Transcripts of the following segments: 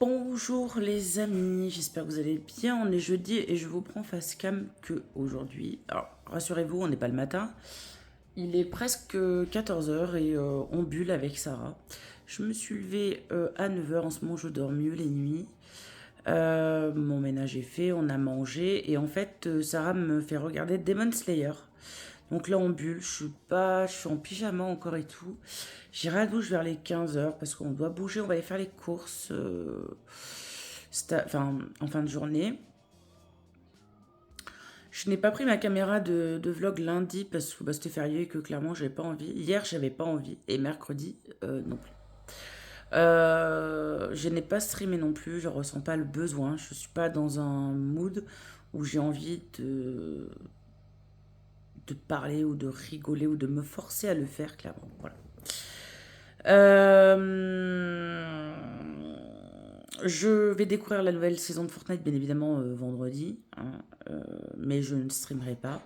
Bonjour les amis, j'espère que vous allez bien. On est jeudi et je vous prends face cam que aujourd'hui. Alors rassurez-vous, on n'est pas le matin. Il est presque 14 heures et on bulle avec Sarah. Je me suis levée à 9 heures. En ce moment je dors mieux les nuits. Mon ménage est fait, on a mangé et en fait Sarah me fait regarder Demon Slayer. Donc là on bulle, je suis en pyjama encore et tout. J'irai à la douche vers les 15 heures parce qu'on doit bouger, on va aller faire les courses en fin de journée. Je n'ai pas pris ma caméra de vlog lundi parce que c'était férié et que clairement j'avais pas envie. Hier j'avais pas envie et mercredi non plus. Je n'ai pas streamé non plus, je ressens pas le besoin. Je suis pas dans un mood où j'ai envie de parler ou de rigoler ou de me forcer à le faire, clairement. Voilà. Euh, je vais découvrir la nouvelle saison de Fortnite, bien évidemment, vendredi, hein, mais je ne streamerai pas.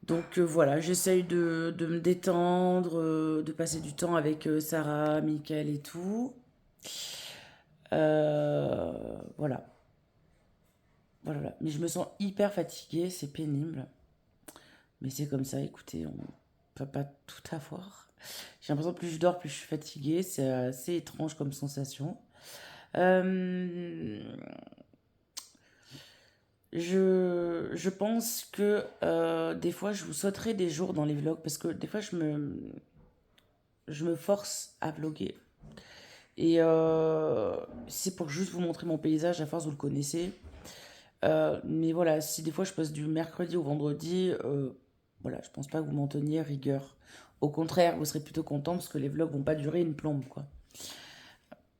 Donc voilà, j'essaye de me détendre, de passer du temps avec Sarah, Mickaël et tout. Voilà. Voilà, voilà. Mais je me sens hyper fatiguée, c'est pénible. Mais c'est comme ça, écoutez, on peut pas tout avoir. J'ai l'impression que plus je dors, plus je suis fatiguée. C'est assez étrange comme sensation. Euh, je pense que des fois, je vous sauterai des jours dans les vlogs parce que des fois, je me force à vlogger. Et c'est pour juste vous montrer mon paysage. À force, vous le connaissez. Mais voilà, si des fois je poste du mercredi au vendredi, voilà, je pense pas que vous m'en teniez rigueur. Au contraire, vous serez plutôt content parce que les vlogs vont pas durer une plombe, quoi.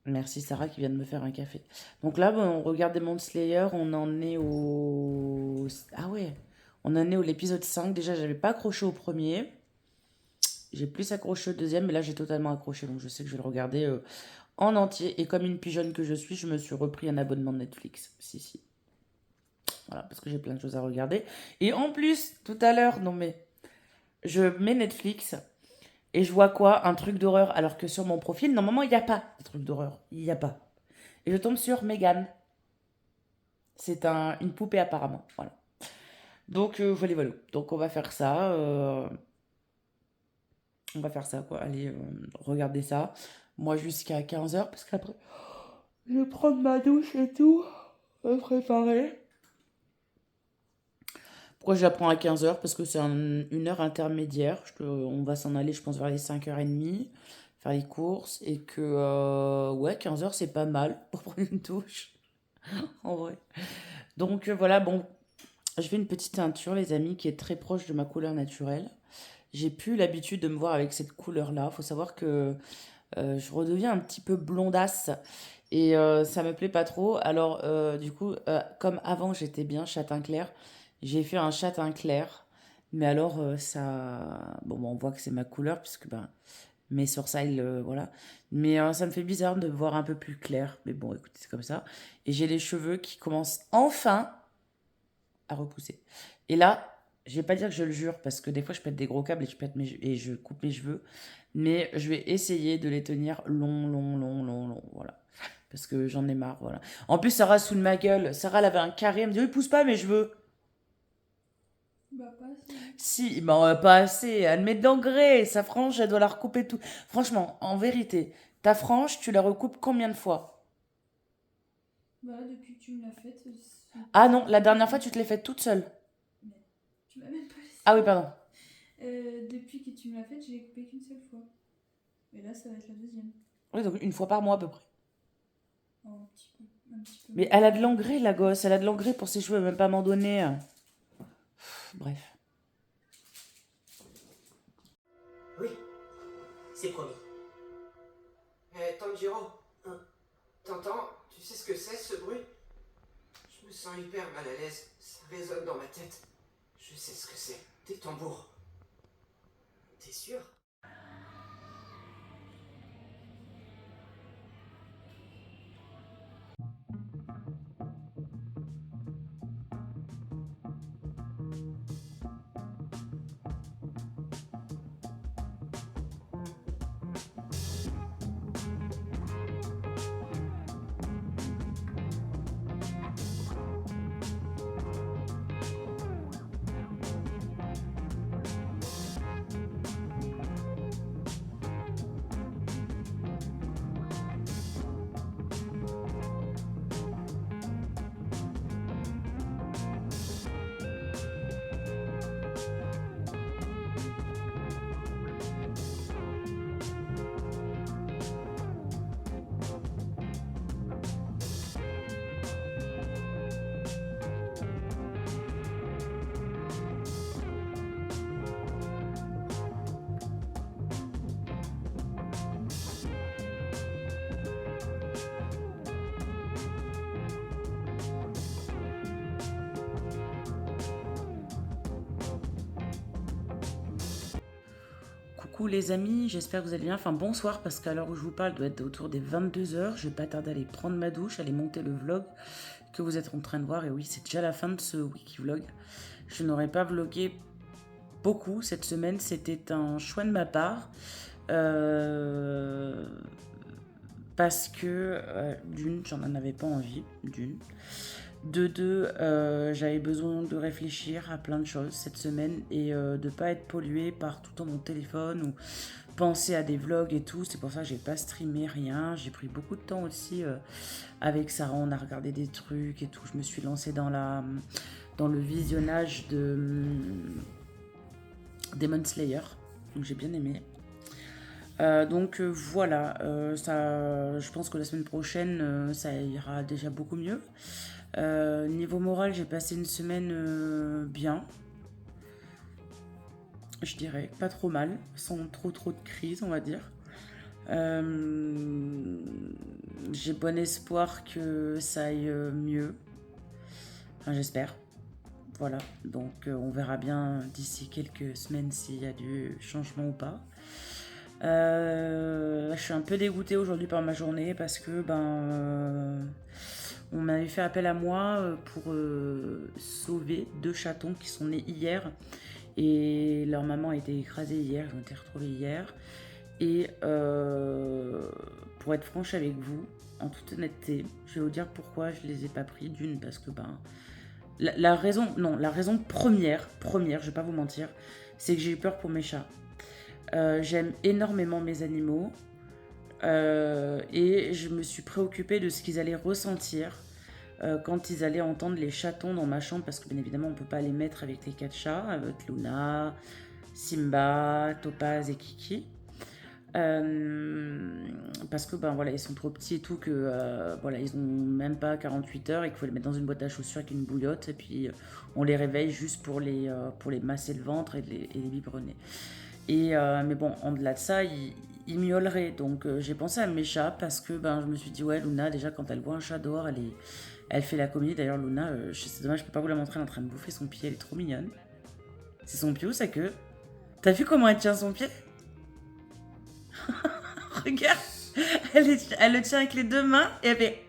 Merci Sarah qui vient de me faire un café. Donc là, bon, on regarde Demon Slayer, on en est au... Ah ouais, on en est au l'épisode 5. Déjà, j'avais pas accroché au premier. J'ai plus accroché au deuxième, mais là j'ai totalement accroché, donc je sais que je vais le regarder en entier. Et comme une pigeonne que je suis, je me suis repris un abonnement de Netflix. Si, si. Voilà, parce que j'ai plein de choses à regarder. Et en plus, tout à l'heure, non mais, je mets Netflix et je vois quoi? Un truc d'horreur. Alors que sur mon profil, normalement, il n'y a pas de truc d'horreur. Il n'y a pas. Et je tombe sur Megan. C'est une poupée apparemment. Voilà. Donc, voilà, voilà. Donc, on va faire ça. On va faire ça, quoi. Allez, regarder ça. Moi, jusqu'à 15 heures, parce qu'après, je vais prendre ma douche et tout. Me préparer. Pourquoi je la prends à 15 heures? Parce que c'est une heure intermédiaire. On va s'en aller, je pense, vers les 5h30, faire les courses. Et que, ouais, 15 heures, c'est pas mal pour prendre une douche, en vrai. Donc, voilà, bon, je fais une petite teinture, les amis, qui est très proche de ma couleur naturelle. J'ai plus l'habitude de me voir avec cette couleur-là. Faut savoir que je redeviens un petit peu blondasse. Et ça me plaît pas trop. Alors, du coup, comme avant j'étais bien châtain clair, j'ai fait un châtain clair. Mais alors, ça. Bon, on voit que c'est ma couleur, puisque ben, mes sourcils, voilà. Mais ça me fait bizarre de me voir un peu plus clair. Mais bon, écoutez, c'est comme ça. Et j'ai les cheveux qui commencent enfin à repousser. Et là, je vais pas dire que je le jure, parce que des fois je pète des gros câbles et et je coupe mes cheveux. Mais je vais essayer de les tenir long, long, long, long, long. Voilà. Parce que j'en ai marre, voilà. En plus, Sarah sous de ma gueule. Sarah, elle avait un carré. Elle me dit, oui, pousse pas mes cheveux. Bah, pas assez. Si, bah, pas assez. Elle met de l'engrais. Sa frange, elle doit la recouper tout. Franchement, en vérité, ta frange, tu la recoupes combien de fois? Bah, depuis que tu me l'as faite, Ah non, la dernière fois, tu te l'es faite toute seule. Mais tu m'as même pas laissé Ah oui, parler. pardon. Depuis que tu me l'as faite, j'ai coupé qu'une seule fois. Et là, ça va être la deuxième. Oui, donc une fois par mois à peu près. Oh, un petit peu. Un petit peu Mais moins. elle a de l'engrais, la gosse. Elle a de l'engrais pour ses cheveux, même pas m'en donner. Bref. Oui, c'est promis. Tanjiro, hein, t'entends? Tu sais ce que c'est ce bruit? Je me sens hyper mal à l'aise. Ça résonne dans ma tête. Je sais ce que c'est. Des tambours. T'es sûr? coucou les amis, j'espère que vous allez bien. Enfin bonsoir parce qu'à l'heure où je vous parle, il doit être autour des 22h. Je vais pas tarder à aller prendre ma douche, aller monter le vlog que vous êtes en train de voir. Et oui, c'est déjà la fin de ce wiki vlog. Je n'aurais pas vlogué beaucoup cette semaine, c'était un choix de ma part. Parce que d'une, j'en avais pas envie, d'une. De deux, j'avais besoin de réfléchir à plein de choses cette semaine et de pas être polluée par tout le temps mon téléphone ou penser à des vlogs et tout. C'est pour ça que j'ai pas streamé rien. J'ai pris beaucoup de temps aussi avec Sarah. On a regardé des trucs et tout. Je me suis lancée dans le visionnage de Demon Slayer. Donc j'ai bien aimé. Donc voilà, je pense que la semaine prochaine, ça ira déjà beaucoup mieux. Niveau moral, j'ai passé une semaine bien, je dirais, pas trop mal, sans trop de crise, on va dire. J'ai bon espoir que ça aille mieux, enfin j'espère. Voilà, donc on verra bien d'ici quelques semaines s'il y a du changement ou pas. Je suis un peu dégoûtée aujourd'hui par ma journée parce que on m'avait fait appel à moi pour sauver 2 chatons qui sont nés hier et leur maman a été écrasée hier, ils ont été retrouvés hier. Et pour être franche avec vous, en toute honnêteté, je vais vous dire pourquoi je les ai pas pris. D'une, parce que la raison première, je vais pas vous mentir, c'est que j'ai eu peur pour mes chats. J'aime énormément mes animaux et je me suis préoccupée de ce qu'ils allaient ressentir quand ils allaient entendre les chatons dans ma chambre, parce que bien évidemment on peut pas les mettre avec les 4 chats, avec Luna, Simba, Topaz et Kiki. Parce que voilà, ils sont trop petits et tout, que voilà, ils ont même pas 48 heures et qu'il faut les mettre dans une boîte à chaussures avec une bouillotte et puis on les réveille juste pour les masser le ventre et les biberonner. Et mais bon, en delà de ça, il miaulerait. Donc j'ai pensé à mes chats parce que je me suis dit, ouais, Luna, déjà quand elle voit un chat dehors, elle fait la comédie. D'ailleurs, Luna, c'est dommage, je peux pas vous la montrer, elle est en train de bouffer son pied, elle est trop mignonne. C'est son pied ou sa queue? T'as vu comment elle tient son pied? Regarde, elle le tient avec les 2 mains et elle fait...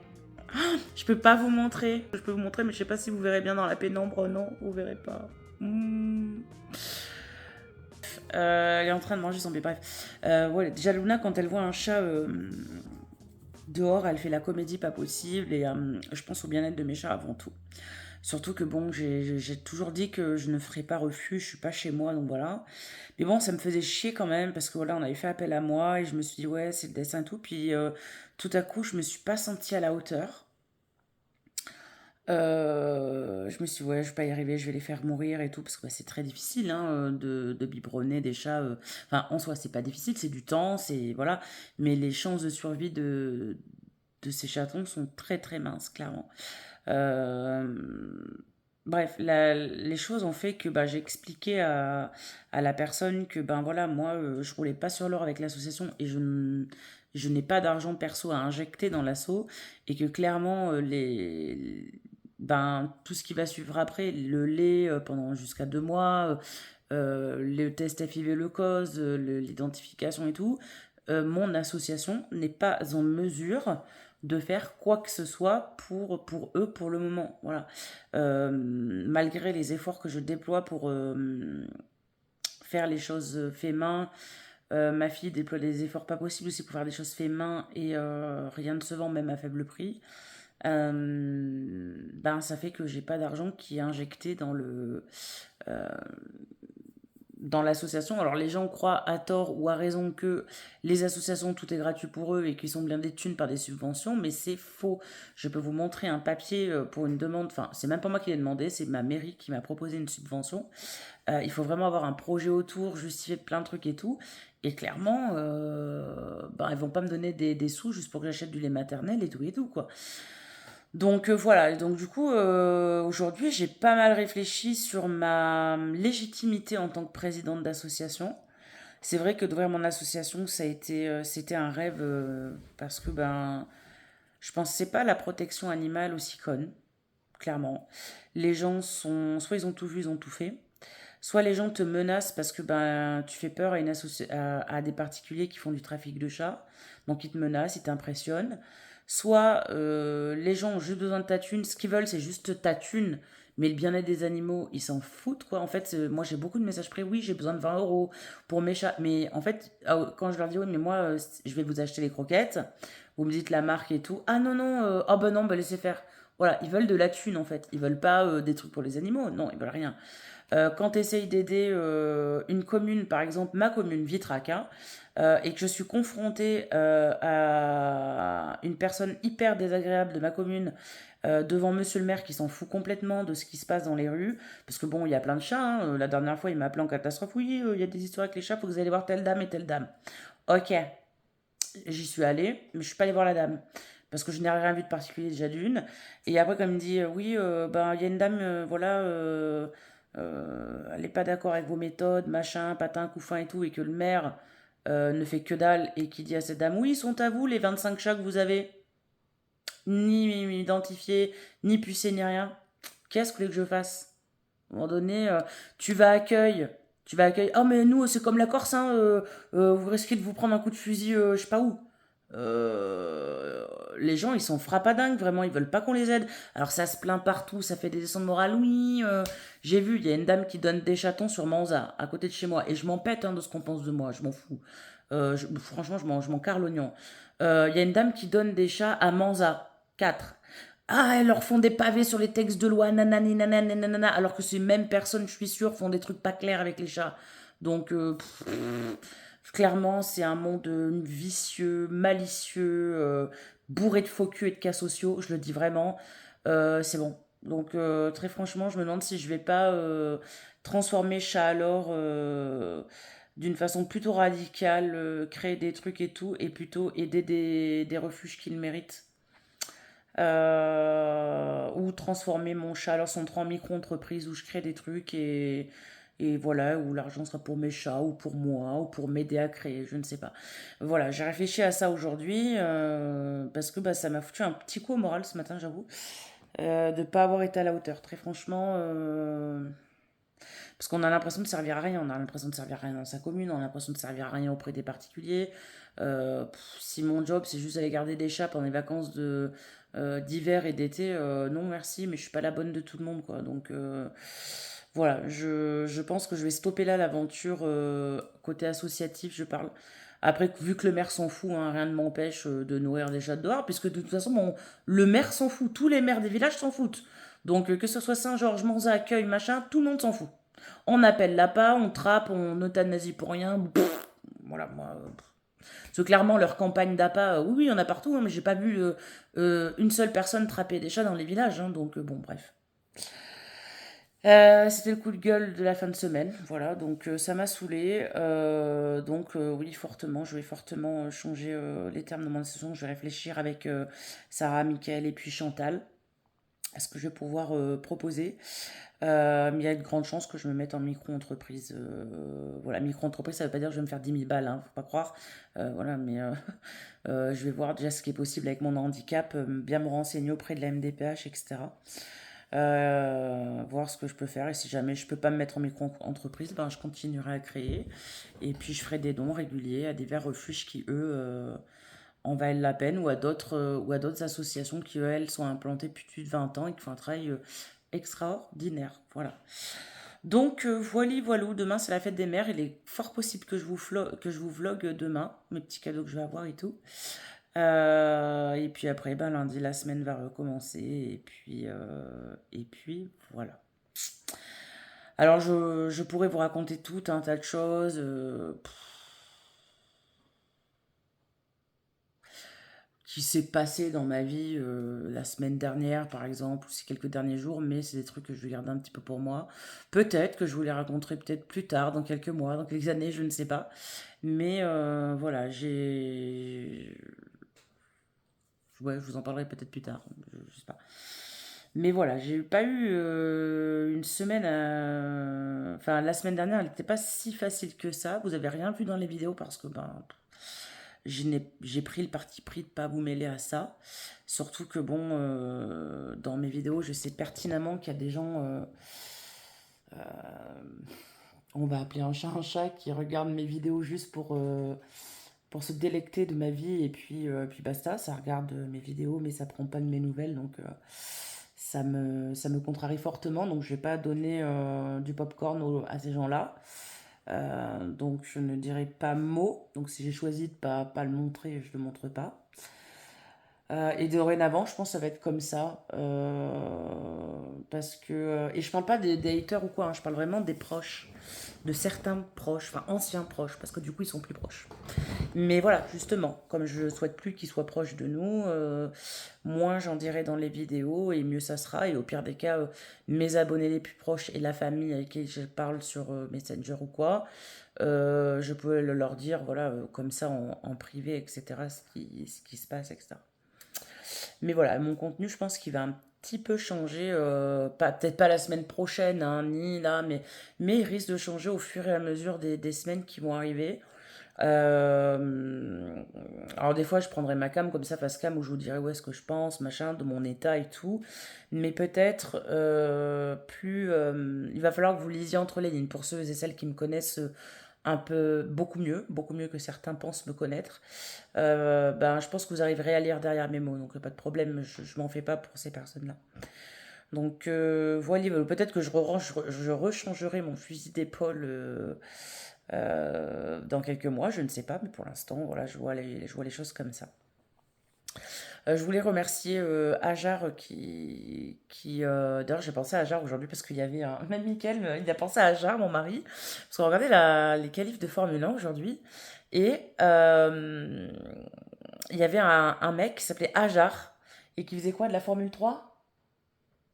Je peux pas vous montrer. Je peux vous montrer, mais je sais pas si vous verrez bien dans la pénombre. Non, vous verrez pas. Elle est en train de manger son pied. Bref. Ouais, déjà, Luna, quand elle voit un chat dehors, elle fait la comédie pas possible. Et je pense au bien-être de mes chats avant tout. Surtout que j'ai toujours dit que je ne ferais pas refuge, je suis pas chez moi, donc voilà. Mais bon, ça me faisait chier quand même, parce que voilà, on avait fait appel à moi, et je me suis dit, ouais, c'est le dessin et tout. Puis tout à coup, je me suis pas sentie à la hauteur. Je me suis dit, ouais, je vais pas y arriver, je vais les faire mourir et tout, parce que c'est très difficile de biberonner des chats. Enfin, en soi, c'est pas difficile, c'est du temps, c'est voilà. Mais les chances de survie de ces chatons sont très très minces, clairement. Bref, les choses ont fait que j'ai expliqué à la personne que voilà, moi je roulais pas sur l'or avec l'association et je n'ai pas d'argent perso à injecter dans l'asso et que clairement tout ce qui va suivre après, le lait pendant jusqu'à 2 mois, le test FIV le cause, l'identification et tout, mon association n'est pas en mesure de faire quoi que ce soit pour eux pour le moment. Voilà. Malgré les efforts que je déploie pour faire les choses fait main, ma fille déploie des efforts pas possibles aussi pour faire des choses fait main et rien ne se vend même à faible prix. Ça fait que j'ai pas d'argent qui est injecté dans l'association. Alors les gens croient à tort ou à raison que les associations tout est gratuit pour eux et qu'ils sont blindés de thunes par des subventions, mais c'est faux. Je peux vous montrer un papier pour une demande, enfin c'est même pas moi qui l'ai demandé, c'est ma mairie qui m'a proposé une subvention. Il faut vraiment avoir un projet autour, justifier plein de trucs et tout. Et clairement, elles vont pas me donner des sous juste pour que j'achète du lait maternel et tout quoi. Donc voilà, donc du coup aujourd'hui j'ai pas mal réfléchi sur ma légitimité en tant que présidente d'association. C'est vrai que d'ouvrir mon association c'était un rêve parce que je pensais pas à la protection animale aussi conne, clairement. Les gens sont soit ils ont tout vu, ils ont tout fait. Soit les gens te menacent parce que ben, tu fais peur à des particuliers qui font du trafic de chats. Donc ils te menacent, ils t'impressionnent. Soit les gens ont juste besoin de ta thune. Ce qu'ils veulent, c'est juste ta thune. Mais le bien-être des animaux, ils s'en foutent, quoi. En fait, moi, j'ai beaucoup de messages privés. Oui, j'ai besoin de 20 euros pour mes chats. Mais en fait, quand je leur dis, oui, mais moi, je vais vous acheter les croquettes, vous me dites la marque et tout. Ah non, non, ah ben non, bah laissez faire. Voilà, ils veulent de la thune, en fait. Ils veulent pas des trucs pour les animaux. Non, ils veulent rien. Quand tu essayes d'aider une commune, par exemple ma commune, Vitrac, hein, et que je suis confrontée à une personne hyper désagréable de ma commune devant monsieur le maire qui s'en fout complètement de ce qui se passe dans les rues, parce que bon, il y a plein de chats, hein. La dernière fois, il m'a appelé en catastrophe. Oui, il y a des histoires avec les chats, faut que vous allez voir telle dame et telle dame. Ok, j'y suis allée, mais je suis pas allée voir la dame. Parce que je n'ai rien vu de particulier déjà d'une. Et après, comme il me dit, oui, ben, il y a une dame, voilà, elle n'est pas d'accord avec vos méthodes, machin, patin, couffin et tout, et que le maire ne fait que dalle, et qui dit à cette dame, oui, ils sont à vous, les 25 chats que vous avez, ni identifiés, ni pucés, ni rien. Qu'est-ce que vous voulez que je fasse? À un moment donné, tu vas accueil. Tu vas accueil. Oh, mais nous, c'est comme la Corse, hein, vous risquez de vous prendre un coup de fusil, je sais pas où. Les gens, ils sont frappadingues, vraiment, ils veulent pas qu'on les aide. Alors ça se plaint partout, ça fait des descentes de morale. Oui, j'ai vu, il y a une dame qui donne des chatons sur Manza, à côté de chez moi. Et je m'en pète hein, de ce qu'on pense de moi, je m'en fous. Franchement, je m'en carre l'oignon. Il y a une dame qui donne des chats à Manza, 4. Ah, elles leur font des pavés sur les textes de loi, nanani, nanana, nanana, alors que ces mêmes personnes, je suis sûre, font des trucs pas clairs avec les chats. Donc, clairement, c'est un monde vicieux, malicieux, bourré de faux culs et de cas sociaux, je le dis vraiment. C'est bon. Donc, très franchement, je me demande si je vais pas transformer chat alors d'une façon plutôt radicale, créer des trucs et tout, et plutôt aider des refuges qui le méritent. Ou transformer mon chat alors son en micro-entreprise où je crée des trucs et voilà, où l'argent sera pour mes chats ou pour moi ou pour m'aider à créer, je ne sais pas. Voilà, j'ai réfléchi à ça aujourd'hui parce que bah, ça m'a foutu un petit coup au moral ce matin, j'avoue, de ne pas avoir été à la hauteur. Très franchement, parce qu'on a l'impression de servir à rien, on a l'impression de servir à rien dans sa commune, on a l'impression de servir à rien auprès des particuliers. Si mon job c'est juste aller garder des chats pendant les vacances d'hiver et d'été, non merci, mais je suis pas la bonne de tout le monde quoi. Donc voilà, je pense que je vais stopper là l'aventure côté associatif, je parle. Après, vu que le maire s'en fout, hein, rien ne m'empêche de nourrir des chats dehors, puisque de toute façon, le maire s'en fout, tous les maires des villages s'en foutent. Donc que ce soit Saint-Georges, Manza, Accueil, machin, tout le monde s'en fout. On appelle l'appât, on trappe, on euthanasie pour rien. Pff, voilà, moi. Parce que clairement, leur campagne d'appât, oui, oui, il y en a partout, hein, mais j'ai pas vu une seule personne trapper des chats dans les villages. Hein, donc, bon, bref. C'était le coup de gueule de la fin de semaine, voilà, donc ça m'a saoulé. Donc oui, fortement, je vais fortement changer les termes de mon saison. Je vais réfléchir avec Sarah, Mickaël et puis Chantal à ce que je vais pouvoir proposer. Mais il y a de grandes chances que je me mette en micro-entreprise. Voilà, micro-entreprise, ça veut pas dire que je vais me faire 10 000 balles, hein, faut pas croire. Voilà, mais je vais voir déjà ce qui est possible avec mon handicap, bien me renseigner auprès de la MDPH, etc. Voir ce que je peux faire et si jamais je peux pas me mettre en micro-entreprise, ben, je continuerai à créer et puis je ferai des dons réguliers à des verts refuges qui eux en valent la peine ou à d'autres associations qui elles sont implantées depuis plus de 20 ans et qui font un travail extraordinaire. Voilà. Donc voilà, demain c'est la fête des mères, il est fort possible que que je vous vlogue demain, mes petits cadeaux que je vais avoir et tout. Et puis après, ben, lundi, la semaine va recommencer. Et puis voilà. Alors, je pourrais vous raconter tout un tas de choses qui s'est passé dans ma vie la semaine dernière, par exemple, ou ces quelques derniers jours, mais c'est des trucs que je vais garder un petit peu pour moi. Peut-être que je vous les raconterai peut-être plus tard, dans quelques mois, dans quelques années, je ne sais pas. Mais voilà, ouais, je vous en parlerai peut-être plus tard, je sais pas. Mais voilà, j'ai pas eu une semaine. Enfin, la semaine dernière, elle n'était pas si facile que ça. Vous avez rien vu dans les vidéos parce que ben, j'ai pris le parti pris de pas vous mêler à ça. Surtout que bon, dans mes vidéos, je sais pertinemment qu'il y a des gens on va appeler un chat qui regarde mes vidéos juste pour se délecter de ma vie puis basta, ça regarde mes vidéos mais ça prend pas de mes nouvelles donc ça me contrarie fortement donc je vais pas donner du popcorn à ces gens-là. Donc je ne dirai pas mot, donc si j'ai choisi de pas le montrer, je le montre pas. Et dorénavant, je pense que ça va être comme ça. Parce que. Et je parle pas des haters ou quoi, hein, je parle vraiment des proches. De certains proches, enfin anciens proches, parce que du coup, ils sont plus proches. Mais voilà, justement, comme je souhaite plus qu'ils soient proches de nous, moins j'en dirai dans les vidéos et mieux ça sera. Et au pire des cas, mes abonnés les plus proches et la famille avec qui je parle sur Messenger ou quoi, je peux leur dire, voilà, comme ça en privé, etc., ce qui se passe, etc. Mais voilà, mon contenu, je pense qu'il va un petit peu changer, pas, peut-être pas la semaine prochaine, hein, ni là, mais il risque de changer au fur et à mesure des semaines qui vont arriver. Euh, alors des fois, je prendrai ma cam comme ça, face cam, où je vous dirai où est-ce que je pense, machin, de mon état et tout. Mais peut-être il va falloir que vous lisiez entre les lignes. Pour ceux et celles qui me connaissent un peu beaucoup mieux que certains pensent me connaître. Ben, je pense que vous arriverez à lire derrière mes mots, donc pas de problème, je m'en fais pas pour ces personnes-là. Donc voilà, peut-être que je rechangerai mon fusil d'épaule dans quelques mois, je ne sais pas, mais pour l'instant, voilà, je vois les choses comme ça. Je voulais remercier Ajar d'ailleurs, j'ai pensé à Ajar aujourd'hui parce qu'il y avait un. Même Mickaël, il a pensé à Ajar, mon mari. Parce qu'on regardait les qualifs de Formule 1 aujourd'hui. Et il y avait un mec qui s'appelait Ajar. Et qui faisait quoi de la Formule 3.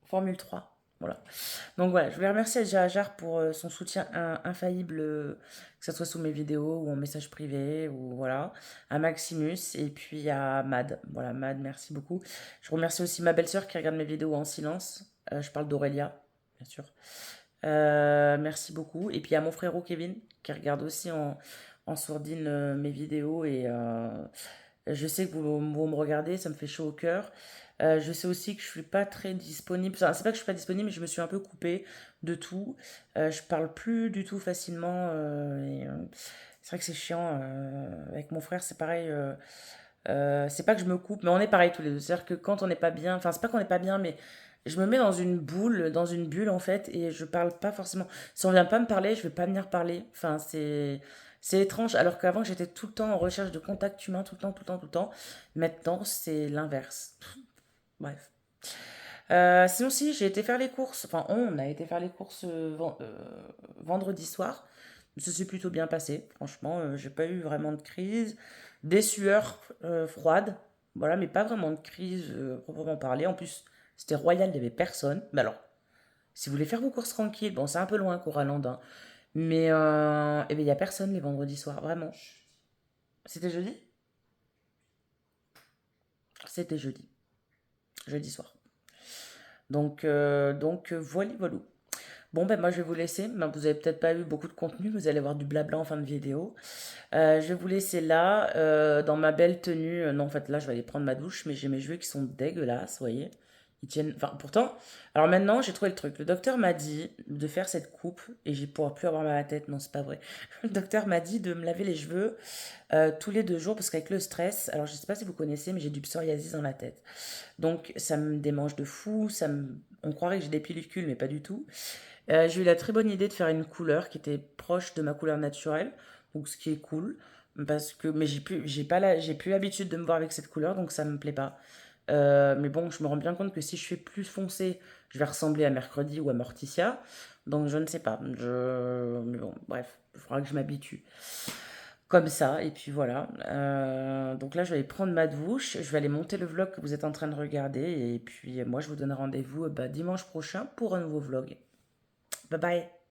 Formule 3. Voilà. Donc voilà, je voulais remercier déjà Ajar pour son soutien infaillible, que ce soit sous mes vidéos ou en message privé, ou voilà, à Maximus et puis à Mad. Voilà, Mad, merci beaucoup. Je remercie aussi ma belle-sœur qui regarde mes vidéos en silence. Je parle d'Aurélia, bien sûr. Merci beaucoup. Et puis à mon frérot Kevin qui regarde aussi en sourdine mes vidéos et je sais que vous me regardez, ça me fait chaud au cœur. Je sais aussi que je suis pas très disponible. Enfin, c'est pas que je suis pas disponible, mais je me suis un peu coupée de tout. Je parle plus du tout facilement. C'est vrai que c'est chiant. Avec mon frère, c'est pareil. C'est pas que je me coupe, mais on est pareil tous les deux. C'est-à-dire que quand on n'est pas bien, enfin, c'est pas qu'on n'est pas bien, mais je me mets dans une bulle en fait, et je parle pas forcément. Si on vient pas me parler, je vais pas venir parler. Enfin, c'est étrange. Alors qu'avant, j'étais tout le temps en recherche de contact humain, tout le temps, tout le temps, tout le temps. Maintenant, c'est l'inverse. Bref. Sinon, si, j'ai été faire les courses. Enfin, on a été faire les courses vendredi soir. Ça s'est plutôt bien passé. Franchement, j'ai pas eu vraiment de crise. Des sueurs froides. Voilà, mais pas vraiment de crise proprement parler. En plus, c'était royal, il y avait personne. Mais alors, si vous voulez faire vos courses tranquilles, bon, c'est un peu loin, Coraland, hein. Mais eh ben, il y a personne les vendredis soirs, vraiment. C'était jeudi? C'était jeudi. Jeudi soir. Donc voilà, voilà. Bon, ben moi je vais vous laisser. Ben, vous avez peut-être pas eu beaucoup de contenu, vous allez avoir du blabla en fin de vidéo. Je vais vous laisser là, dans ma belle tenue. Non, en fait, là, je vais aller prendre ma douche, mais j'ai mes cheveux qui sont dégueulasses, vous voyez. Ils tiennent. Enfin, pourtant. Alors maintenant, j'ai trouvé le truc. Le docteur m'a dit de faire cette coupe, et j'ai pourrai plus avoir mal à la tête. Non, c'est pas vrai. Le docteur m'a dit de me laver les cheveux tous les 2 jours, parce qu'avec le stress, alors je sais pas si vous connaissez, mais j'ai du psoriasis dans la tête. Donc ça me démange de fou, on croirait que j'ai des pellicules, mais pas du tout. J'ai eu la très bonne idée de faire une couleur qui était proche de ma couleur naturelle, donc ce qui est cool, parce que mais j'ai plus l'habitude de me voir avec cette couleur, donc ça me plaît pas. Mais bon, je me rends bien compte que si je fais plus foncé, je vais ressembler à Mercredi ou à Morticia, donc je ne sais pas. Mais bon, bref, il faudra que je m'habitue comme ça, et puis voilà. Donc là, je vais aller prendre ma douche, je vais aller monter le vlog que vous êtes en train de regarder, et puis moi, je vous donne rendez-vous dimanche prochain pour un nouveau vlog. Bye bye.